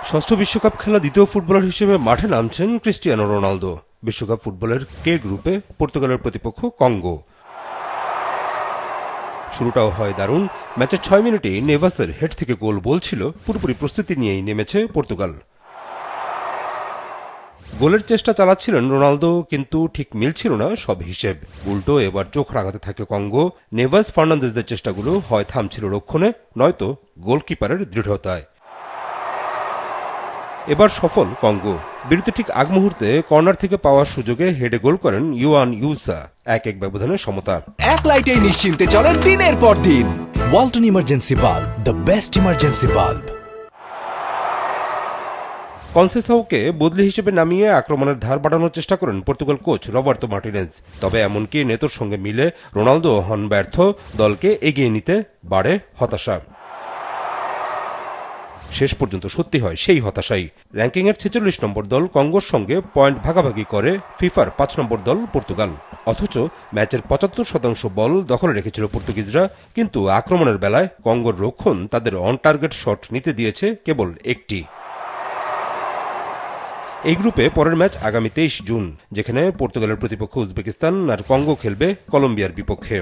ষষ্ঠ বিশ্বকাপ খেলা দ্বিতীয় ফুটবলার হিসেবে মাঠে নামছেন ক্রিস্টিয়ানো রোনালদো। বিশ্বকাপ ফুটবলের কে গ্রুপে পর্তুগালের প্রতিপক্ষ কঙ্গো। শুরুটাও হয় দারুণ। ম্যাচের 6 মিনিটে নেভাসের হেড থেকে গোল বলছিল, পুরোপুরি প্রস্তুতি নিয়েই নেমেছে পর্তুগাল। গোলের চেষ্টা চালাচ্ছিলেন রোনালদো, কিন্তু ঠিক মিলছিল না সব হিসেব। উল্টো এবার চোখ রাঙাতে থাকে কঙ্গো। নেভাস ফার্নান্দেজের চেষ্টাগুলো হয় থামছিল রক্ষণে, নয়তো গোলকিপারের দৃঢ়তায়। এবার সফল কঙ্গো। বিরতির ঠিক আগ মুহূর্তে কর্নার থেকে পাওয়ার সুযোগে হেডে গোল করেন ইউয়ান ইউসা। 1-1 ব্যবধানে সমতা। এক লাইটেই নিশ্চিন্তে চলে দিনের পর দিন। Walton emergency bulb, the best emergency bulb. কনসেসাওকে বদলি হিসেবে নামিয়ে আক্রমণের ধার বাড়ানোর চেষ্টা করেন পর্তুগাল কোচ রবার্তো মার্টিনেজ। তবে এমনকি নেতোর সঙ্গে মিলে রোনালদো হন ব্যর্থ। দলকে এগিয়ে নিতে বাড়ে হতাশা। শেষ পর্যন্ত সত্যি হয় সেই হতাশাই। র্যাঙ্কিংয়ের 46 নম্বর দল কঙ্গোর সঙ্গে পয়েন্ট ভাগাভাগি করে ফিফার 5 নম্বর দল পর্তুগাল। অথচ ম্যাচের 75% বল দখলে রেখেছিল পর্তুগিজরা, কিন্তু আক্রমণের বেলায় কঙ্গোর রক্ষণ তাদের অন টার্গেট শট নিতে দিয়েছে কেবল একটি। এই গ্রুপে পরের ম্যাচ আগামী 23 জুন, যেখানে পর্তুগালের প্রতিপক্ষ উজবেকিস্তান আর কঙ্গো খেলবে কলম্বিয়ার বিপক্ষে।